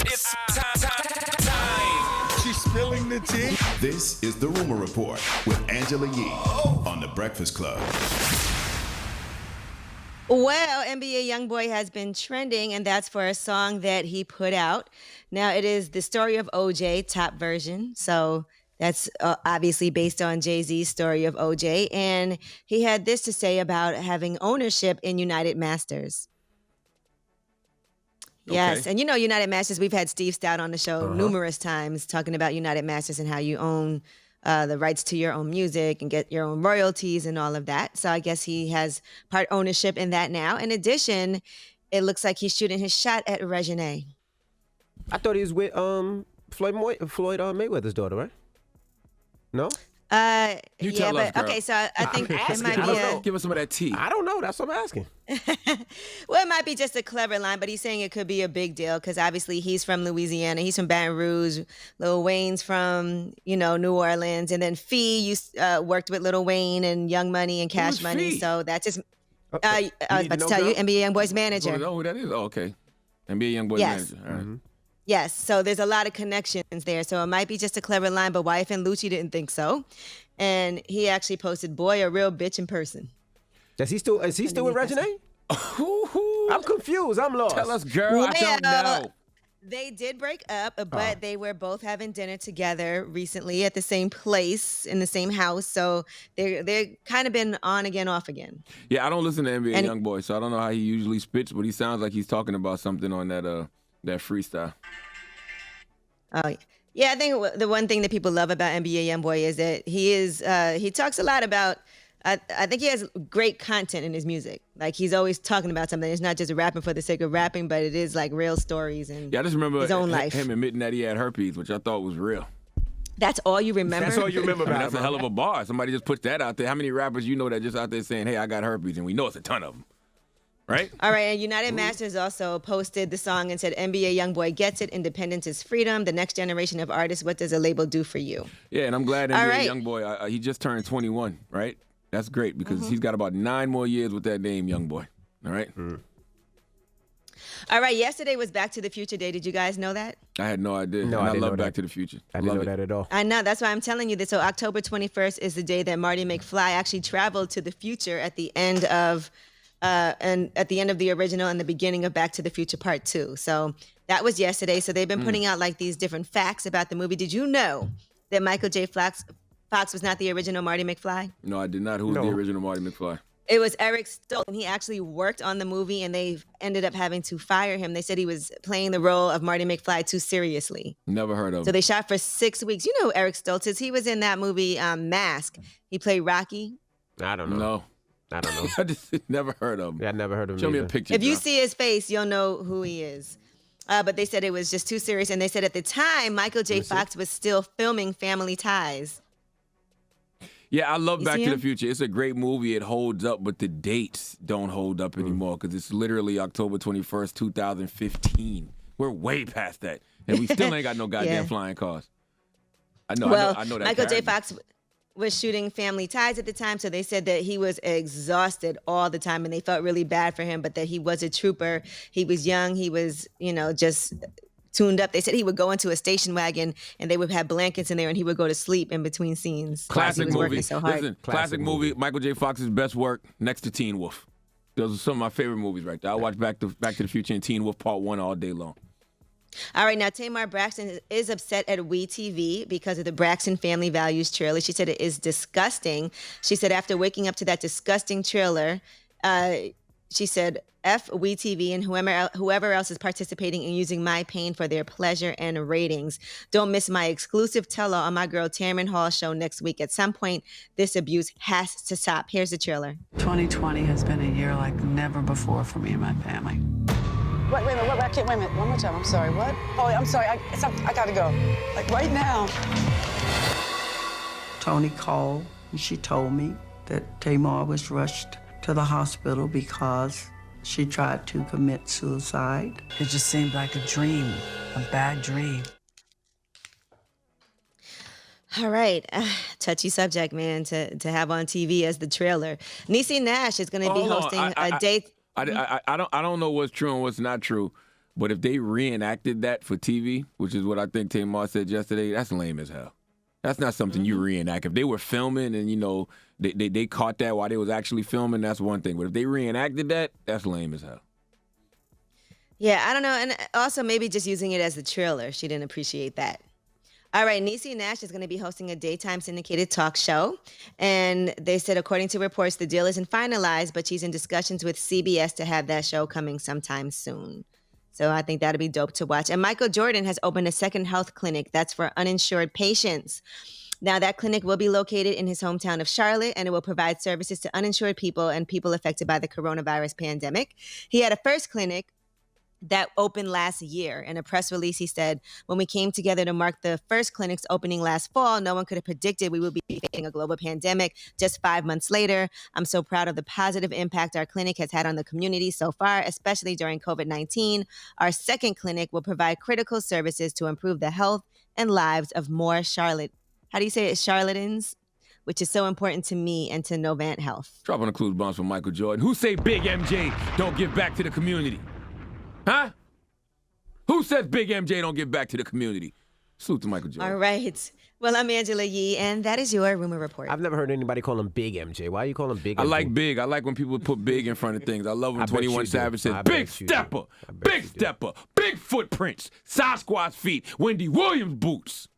It's time. She's spilling the tea. This is The Rumor Report with Angela Yee on The Breakfast Club. Well, NBA YoungBoy has been trending, and that's for a song that he put out. Now, it is the story of OJ, top version. So that's obviously based on Jay-Z's story of OJ. And he had this to say about having ownership in United Masters. Yes, Okay. and you know United Masters, we've had Steve Stout on the show numerous times talking about United Masters and how you own the rights to your own music and get your own royalties and all of that. So I guess he has part ownership in that now. In addition, it looks like he's shooting his shot at Reginae. I thought he was with Floyd Mayweather's daughter, right? No? You Yeah, tell us, but girl. okay, so I think it asking. might I be don't a, know. Give us some of that tea. I don't know. That's what I'm asking. well, it might be just a clever line, but he's saying it could be a big deal because obviously he's from Louisiana, he's from Baton Rouge, Lil Wayne's from New Orleans, and then Fee worked with Lil Wayne and Young Money and Cash Who's Money, Fee? so that just You I was need about to know, tell you, girl? NBA YoungBoy's Want to manager. know who that is? Oh, okay. NBA YoungBoy Yes. manager. All right. Yes, so there's a lot of connections there. So it might be just a clever line, but Wife and Lucci didn't think so. And he actually posted, boy, a real bitch in person. Is he still with Reginae? I'm confused. I'm lost. Tell us, girl. I don't Well, know. They did break up, but they were both having dinner together recently at the same place in the same house. So they're kind of been on again, off again. Yeah, I don't listen to NBA And- YoungBoy, so I don't know how he usually spits, but he sounds like he's talking about something on that freestyle. Oh, yeah. I think the one thing that people love about NBA YoungBoy is that he talks a lot about. I think he has great content in his music. Like he's always talking about something. It's not just rapping for the sake of rapping, but it is like real stories and Yeah, I just remember his own life. him admitting that he had herpes, which I thought was real. That's all you remember. That's all you remember I mean, about that's a him. hell of a bar. Somebody just puts that out there. How many rappers you know that just out there saying, hey, I got herpes, and we know it's a ton of them, right? All right, and United Masters also posted the song and said, NBA YoungBoy gets it. Independence is freedom. The next generation of artists. What does a label do for you? Yeah, and I'm glad All NBA right. YoungBoy, he just turned 21, right? That's great because he's got about 9 more years with that name, YoungBoy. All right? All right, yesterday was Back to the Future Day. Did you guys know that? I had no idea. No, and I I didn't love know Back that. to the Future. I didn't Love know it. that at all. I know. That's why I'm telling you this. So October 21st is the day that Marty McFly actually traveled to the future at the end of the original and the beginning of Back to the Future Part 2. So that was yesterday. So they've been putting out like these different facts about the movie. Did you know that Michael J. Fox was not the original Marty McFly? No, I did not. Who was No. the original Marty McFly? It was Eric Stoltz, and he actually worked on the movie, and they ended up having to fire him. They said he was playing the role of Marty McFly too seriously. Never heard of So him. they shot for 6 weeks. You know who Eric Stoltz is? He was in that movie Mask. He played Rocky. I don't know. No. I don't know. I just never heard of him. Yeah, I never heard of him. Show me a either. picture. If you John. see his face, you'll know who he is. But they said it was just too serious. And they said at the time, Michael J. Fox was still filming Family Ties. Yeah, I love You Back see to the him? Future. It's a great movie. It holds up, but the dates don't hold up anymore because it's literally October 21st, 2015. We're way past that. And we still ain't got no goddamn Yeah. flying cars. I know, Well, I know that Michael J. character. Fox was shooting Family Ties at the time, so they said that he was exhausted all the time, and they felt really bad for him, but that he was a trooper. He was young. He was, just tuned up. They said he would go into a station wagon, and they would have blankets in there, and he would go to sleep in between scenes. Classic he was movie. working so hard. Listen, Classic classic movie. Michael J. Fox's best work next to Teen Wolf. Those are some of my favorite movies right there. I watch Back to the Future and Teen Wolf Part 1 all day long. All right, now Tamar Braxton is upset at WeTV because of the Braxton Family Values trailer. She said it is disgusting. She said after waking up to that disgusting trailer, she said, F WeTV and whoever else is participating in using my pain for their pleasure and ratings. Don't miss my exclusive tell-all on my girl Tamron Hall show next week. At some point, this abuse has to stop. Here's the trailer. 2020 has been a year like never before for me and my family. Wait a minute, wait a minute. One more time, I'm sorry, what? Oh, I'm sorry, I gotta go. Like, right now. Tony called and she told me that Tamar was rushed to the hospital because she tried to commit suicide. It just seemed like a dream, a bad dream. All right. Touchy subject, man, to have on TV as the trailer. Niecy Nash is going to be Hold on. hosting a date. I don't know what's true and what's not true. But if they reenacted that for TV, which is what I think Tamar said yesterday, that's lame as hell. That's not something you reenact. If they were filming and, they caught that while they was actually filming, that's one thing. But if they reenacted that, that's lame as hell. Yeah, I don't know. And also maybe just using it as the trailer. She didn't appreciate that. All right, Niecy Nash is going to be hosting a daytime syndicated talk show. And they said, according to reports, the deal isn't finalized, but she's in discussions with CBS to have that show coming sometime soon. So I think that'll be dope to watch. And Michael Jordan has opened a second health clinic that's for uninsured patients. Now, that clinic will be located in his hometown of Charlotte, and it will provide services to uninsured people and people affected by the coronavirus pandemic. He had a first clinic that opened last year. In a press release, he said, when we came together to mark the first clinic's opening last fall, no one could have predicted we would be facing a global pandemic just 5 months later. I'm so proud of the positive impact our clinic has had on the community so far, especially during COVID-19. Our second clinic will provide critical services to improve the health and lives of more charlatans, which is so important to me and to Novant Health. Dropping the clues bombs from Michael Jordan. Who say Big MJ don't give back to the community? Huh? Who says Big MJ don't give back to the community? Salute to Michael Jordan. All right. Well, I'm Angela Yee, and that is your Rumor Report. I've never heard anybody call him Big MJ. Why you call him Big MJ? I like big. I like when people put big in front of things. I love when 21 Savage says, big stepper, big stepper, big footprints, Sasquatch feet, Wendy Williams boots.